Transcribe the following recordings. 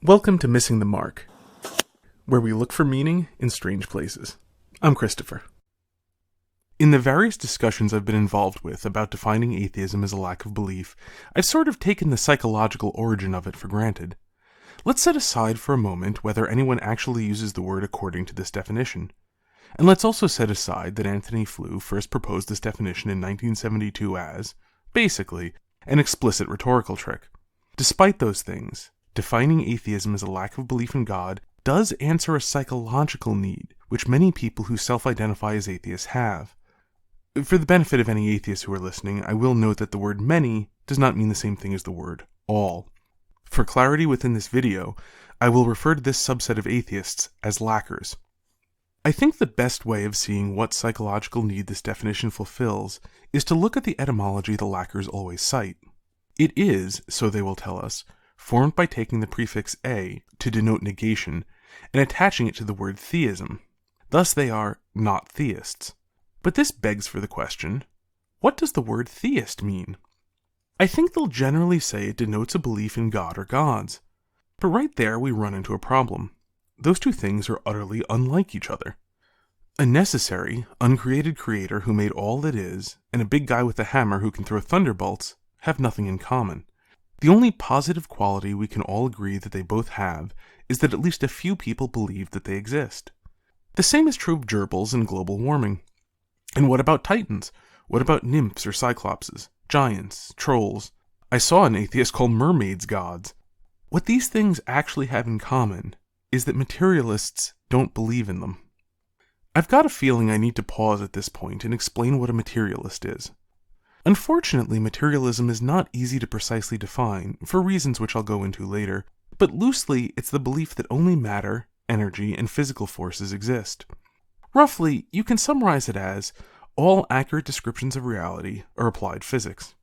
Welcome to Missing the Mark, where we look for meaning in strange places. I'm Christopher. In the various discussions I've been involved with about defining atheism as a lack of belief, I've sort of taken the psychological origin of it for granted. Let's set aside for a moment whether anyone actually uses the word according to this definition. And let's also set aside that Antony Flew first proposed this definition in 1972 as, basically, an explicit rhetorical trick. Despite those things, defining atheism as a lack of belief in God does answer a psychological need which many people who self-identify as atheists have. For the benefit of any atheists who are listening, I will note that the word many does not mean the same thing as the word all. For clarity within this video, I will refer to this subset of atheists as lackers. I think the best way of seeing what psychological need this definition fulfills is to look at the etymology the lackers always cite. It is, so they will tell us, formed by taking the prefix a to denote negation and attaching it to the word theism. Thus they are not theists. But this begs for the question, what does the word theist mean? I think they'll generally say it denotes a belief in God or gods. But right there we run into a problem. Those two things are utterly unlike each other. A necessary, uncreated creator who made all that is, and a big guy with a hammer who can throw thunderbolts have nothing in common. The only positive quality we can all agree that they both have is that at least a few people believe that they exist. The same is true of gerbils and global warming. And what about titans? What about nymphs or cyclopses, giants, trolls? I saw an atheist call mermaids gods. What these things actually have in common is that materialists don't believe in them. I've got a feeling I need to pause at this point and explain what a materialist is. Unfortunately, materialism is not easy to precisely define, for reasons which I'll go into later, but loosely it's the belief that only matter, energy, and physical forces exist. Roughly, you can summarize it as, all accurate descriptions of reality are applied physics.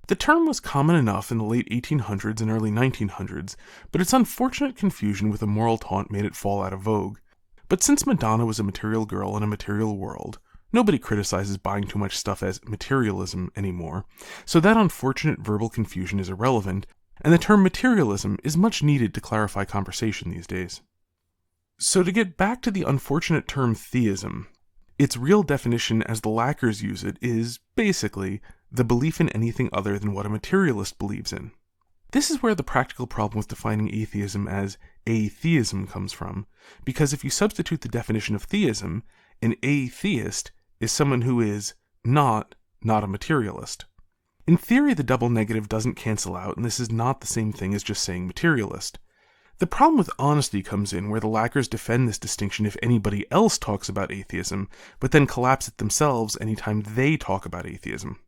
The term was common enough in the late 1800s and early 1900s, but its unfortunate confusion with a moral taunt made it fall out of vogue. But since Madonna was a material girl in a material world, nobody criticizes buying too much stuff as materialism anymore, so that unfortunate verbal confusion is irrelevant, and the term materialism is much needed to clarify conversation these days. So to get back to the unfortunate term theism, its real definition as the lackers use it is, basically, the belief in anything other than what a materialist believes in. This is where the practical problem with defining atheism as atheism comes from, because if you substitute the definition of theism, an atheist is someone who is not a materialist. In theory, the double negative doesn't cancel out, and this is not the same thing as just saying materialist. The problem with honesty comes in where the lackers defend this distinction if anybody else talks about atheism, but then collapse it themselves anytime they talk about atheism.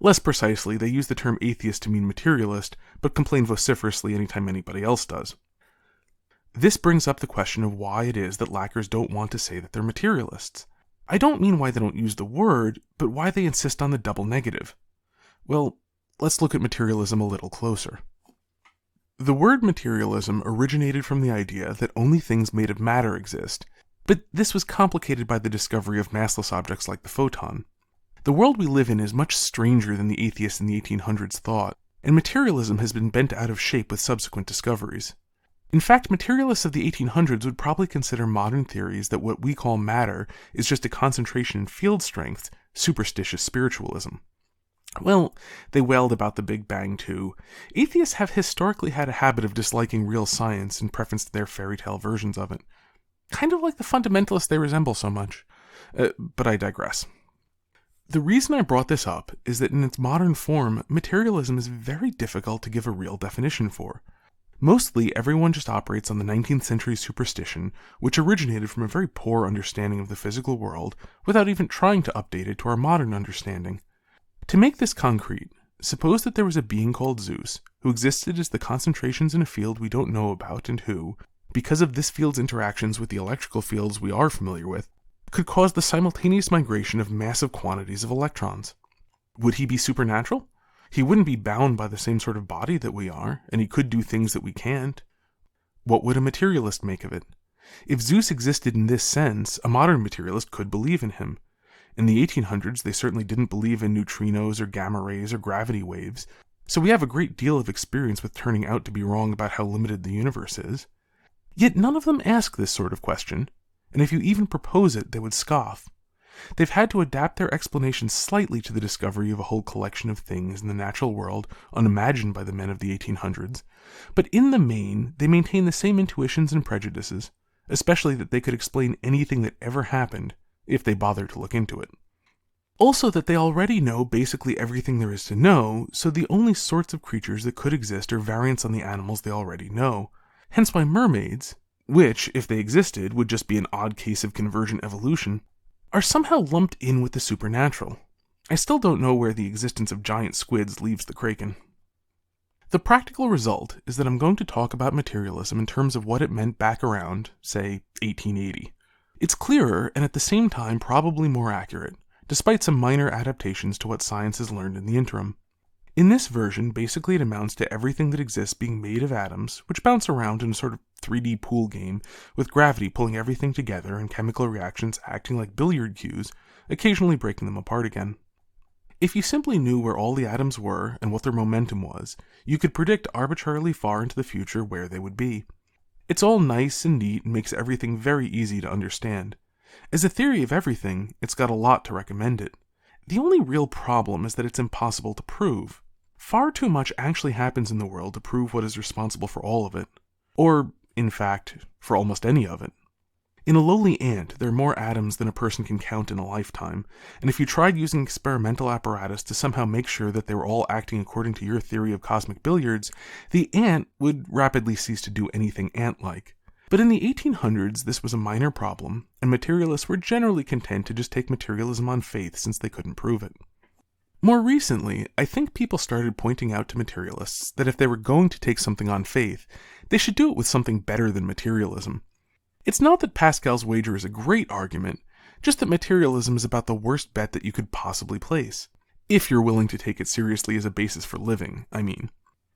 Less precisely, they use the term atheist to mean materialist, but complain vociferously anytime anybody else does. This brings up the question of why it is that lackers don't want to say that they're materialists. I don't mean why they don't use the word, but why they insist on the double negative. Well, let's look at materialism a little closer. The word materialism originated from the idea that only things made of matter exist, but this was complicated by the discovery of massless objects like the photon. The world we live in is much stranger than the atheists in the 1800s thought, and materialism has been bent out of shape with subsequent discoveries. In fact, materialists of the 1800s would probably consider modern theories that what we call matter is just a concentration in field strength, superstitious spiritualism. Well, they wailed about the Big Bang too. Atheists have historically had a habit of disliking real science in preference to their fairy tale versions of it. Kind of like the fundamentalists they resemble so much. But I digress. The reason I brought this up is that in its modern form, materialism is very difficult to give a real definition for. Mostly, everyone just operates on the 19th century superstition, which originated from a very poor understanding of the physical world, without even trying to update it to our modern understanding. To make this concrete, suppose that there was a being called Zeus, who existed as the concentrations in a field we don't know about and who, because of this field's interactions with the electrical fields we are familiar with, could cause the simultaneous migration of massive quantities of electrons. Would he be supernatural? He wouldn't be bound by the same sort of body that we are, and he could do things that we can't. What would a materialist make of it? If Zeus existed in this sense, a modern materialist could believe in him. In the 1800s, they certainly didn't believe in neutrinos or gamma rays or gravity waves, so we have a great deal of experience with turning out to be wrong about how limited the universe is. Yet none of them ask this sort of question, and if you even propose it, they would scoff. They've had to adapt their explanations slightly to the discovery of a whole collection of things in the natural world unimagined by the men of the 1800s, but in the main, they maintain the same intuitions and prejudices, especially that they could explain anything that ever happened if they bothered to look into it. Also that they already know basically everything there is to know, so the only sorts of creatures that could exist are variants on the animals they already know. Hence why mermaids, which, if they existed, would just be an odd case of convergent evolution, are somehow lumped in with the supernatural. I still don't know where the existence of giant squids leaves the kraken. The practical result is that I'm going to talk about materialism in terms of what it meant back around, say, 1880. It's clearer and at the same time probably more accurate, despite some minor adaptations to what science has learned in the interim. In this version, basically it amounts to everything that exists being made of atoms, which bounce around in a sort of 3D pool game, with gravity pulling everything together and chemical reactions acting like billiard cues, occasionally breaking them apart again. If you simply knew where all the atoms were and what their momentum was, you could predict arbitrarily far into the future where they would be. It's all nice and neat and makes everything very easy to understand. As a theory of everything, it's got a lot to recommend it. The only real problem is that it's impossible to prove. Far too much actually happens in the world to prove what is responsible for all of it. Or, in fact, for almost any of it. In a lowly ant, there are more atoms than a person can count in a lifetime, and if you tried using experimental apparatus to somehow make sure that they were all acting according to your theory of cosmic billiards, the ant would rapidly cease to do anything ant-like. But in the 1800s, this was a minor problem, and materialists were generally content to just take materialism on faith since they couldn't prove it. More recently, I think people started pointing out to materialists that if they were going to take something on faith, they should do it with something better than materialism. It's not that Pascal's wager is a great argument, just that materialism is about the worst bet that you could possibly place. If you're willing to take it seriously as a basis for living, I mean.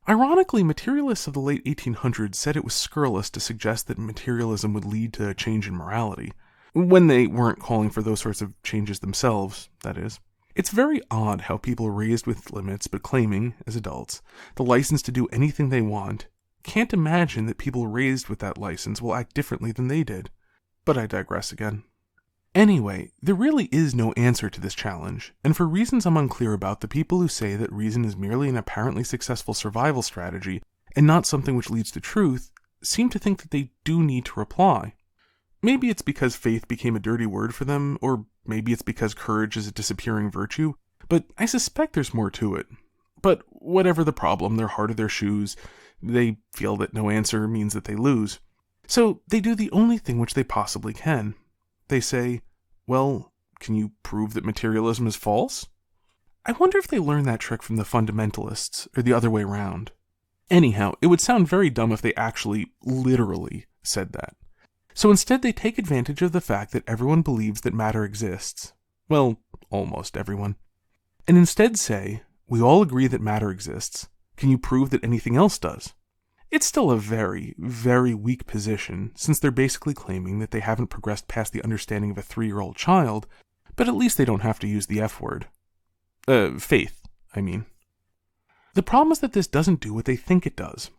Ironically, materialists of the late 1800s said it was scurrilous to suggest that materialism would lead to a change in morality, when they weren't calling for those sorts of changes themselves, that is. It's very odd how people raised with limits but claiming, as adults, the license to do anything they want, can't imagine that people raised with that license will act differently than they did. But I digress again. Anyway, there really is no answer to this challenge, and for reasons I'm unclear about, the people who say that reason is merely an apparently successful survival strategy and not something which leads to truth seem to think that they do need to reply. Maybe it's because faith became a dirty word for them, or maybe it's because courage is a disappearing virtue, but I suspect there's more to it. But whatever the problem, they're hard of their shoes, they feel that no answer means that they lose. So they do the only thing which they possibly can. They say, well, can you prove that materialism is false? I wonder if they learned that trick from the fundamentalists, or the other way around. Anyhow, it would sound very dumb if they actually, literally, said that. So instead they take advantage of the fact that everyone believes that matter exists. Well, almost everyone. And instead say, we all agree that matter exists. Can you prove that anything else does? It's still a very, very weak position, since they're basically claiming that they haven't progressed past the understanding of a 3-year-old child, but at least they don't have to use the F word. Faith, I mean. The problem is that this doesn't do what they think it does.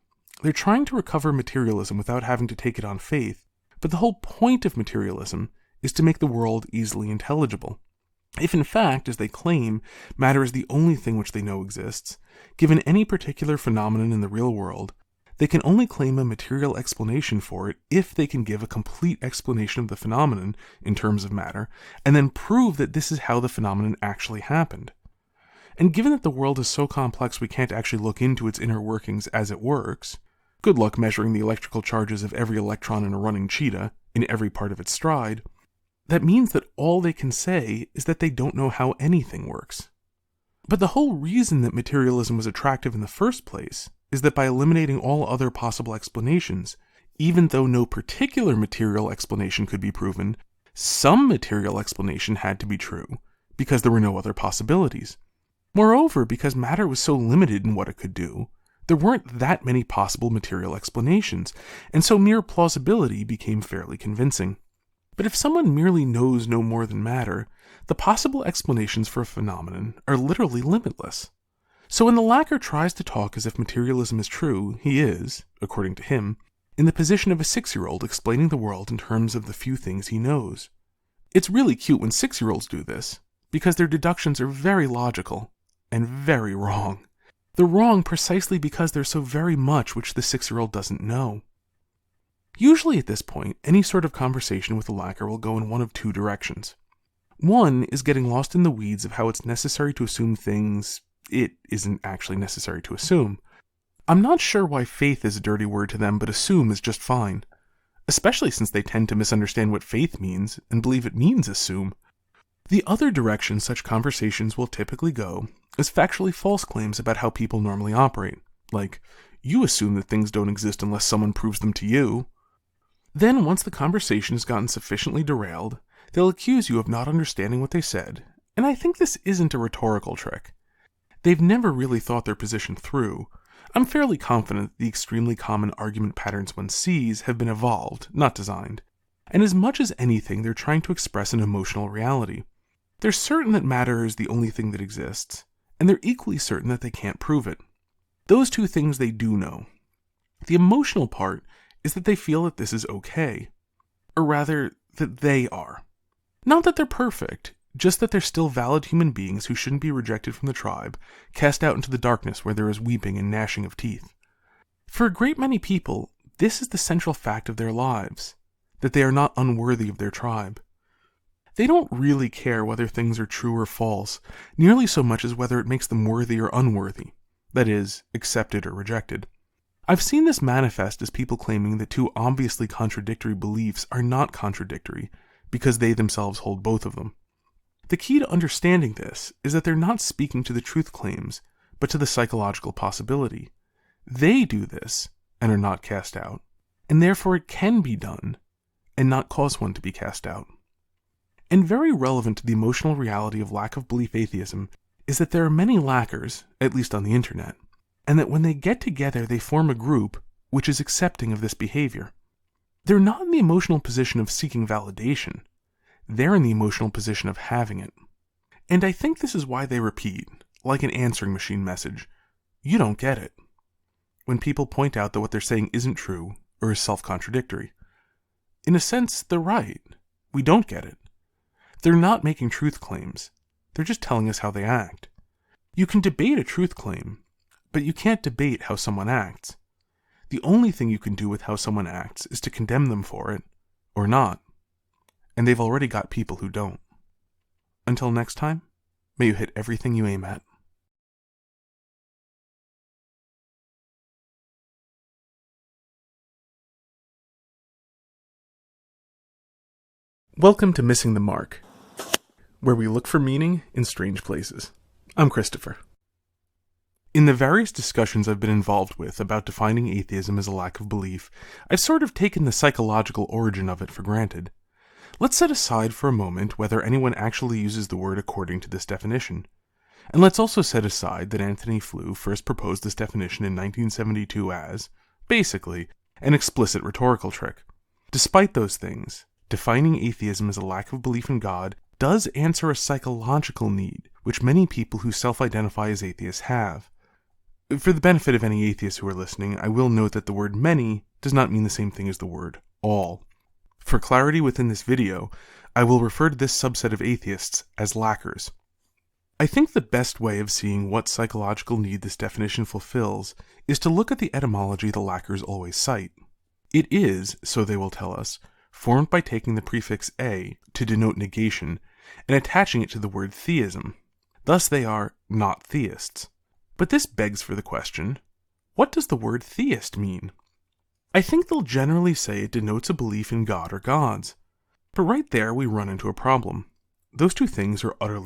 They're trying to recover materialism without having to take it on faith, but the whole point of materialism is to make the world easily intelligible. If in fact, as they claim, matter is the only thing which they know exists, given any particular phenomenon in the real world, they can only claim a material explanation for it if they can give a complete explanation of the phenomenon in terms of matter, and then prove that this is how the phenomenon actually happened. And given that the world is so complex we can't actually look into its inner workings as it works, good luck measuring the electrical charges of every electron in a running cheetah, in every part of its stride, that means that all they can say is that they don't know how anything works. But the whole reason that materialism was attractive in the first place is that by eliminating all other possible explanations, even though no particular material explanation could be proven, some material explanation had to be true, because there were no other possibilities. Moreover, because matter was so limited in what it could do, there weren't that many possible material explanations, and so mere plausibility became fairly convincing. But if someone merely knows no more than matter, the possible explanations for a phenomenon are literally limitless. So when the lacker tries to talk as if materialism is true, he is, according to him, in the position of a 6-year-old explaining the world in terms of the few things he knows. It's really cute when 6-year-olds do this, because their deductions are very logical and very wrong. They're wrong precisely because there's so very much which the 6-year-old doesn't know. Usually at this point, any sort of conversation with a lacker will go in one of two directions. One is getting lost in the weeds of how it's necessary to assume things it isn't actually necessary to assume. I'm not sure why faith is a dirty word to them, but assume is just fine. Especially since they tend to misunderstand what faith means and believe it means assume. The other direction such conversations will typically go is factually false claims about how people normally operate, like, you assume that things don't exist unless someone proves them to you. Then, once the conversation has gotten sufficiently derailed, they'll accuse you of not understanding what they said, and I think this isn't a rhetorical trick. They've never really thought their position through. I'm fairly confident that the extremely common argument patterns one sees have been evolved, not designed. And as much as anything, they're trying to express an emotional reality. They're certain that matter is the only thing that exists, and they're equally certain that they can't prove it. Those two things they do know. The emotional part is that they feel that this is okay. Or rather, that they are. Not that they're perfect, just that they're still valid human beings who shouldn't be rejected from the tribe, cast out into the darkness where there is weeping and gnashing of teeth. For a great many people, this is the central fact of their lives, that they are not unworthy of their tribe. They don't really care whether things are true or false, nearly so much as whether it makes them worthy or unworthy, that is, accepted or rejected. I've seen this manifest as people claiming that two obviously contradictory beliefs are not contradictory, because they themselves hold both of them. The key to understanding this is that they're not speaking to the truth claims, but to the psychological possibility. They do this, and are not cast out, and therefore it can be done, and not cause one to be cast out. And very relevant to the emotional reality of lack of belief atheism is that there are many lackers, at least on the internet, and that when they get together they form a group which is accepting of this behavior. They're not in the emotional position of seeking validation. They're in the emotional position of having it. And I think this is why they repeat, like an answering machine message, "You don't get it," when people point out that what they're saying isn't true or is self-contradictory. In a sense, they're right. We don't get it. They're not making truth claims. They're just telling us how they act. You can debate a truth claim, but you can't debate how someone acts. The only thing you can do with how someone acts is to condemn them for it, or not. And they've already got people who don't. Until next time, may you hit everything you aim at. Welcome to Missing the Mark, where we look for meaning in strange places. I'm Christopher. In the various discussions I've been involved with about defining atheism as a lack of belief, I've sort of taken the psychological origin of it for granted. Let's set aside for a moment whether anyone actually uses the word according to this definition. And let's also set aside that Antony Flew first proposed this definition in 1972 as, basically, an explicit rhetorical trick. Despite those things, defining atheism as a lack of belief in God does answer a psychological need which many people who self-identify as atheists have. For the benefit of any atheists who are listening, I will note that the word many does not mean the same thing as the word all. For clarity within this video, I will refer to this subset of atheists as lackers. I think the best way of seeing what psychological need this definition fulfills is to look at the etymology the lackers always cite. It is, so they will tell us, formed by taking the prefix a to denote negation and attaching it to the word theism. Thus they are not theists. But this begs for the question, what does the word theist mean? I think they'll generally say it denotes a belief in God or gods. But right there we run into a problem. Those two things are utterly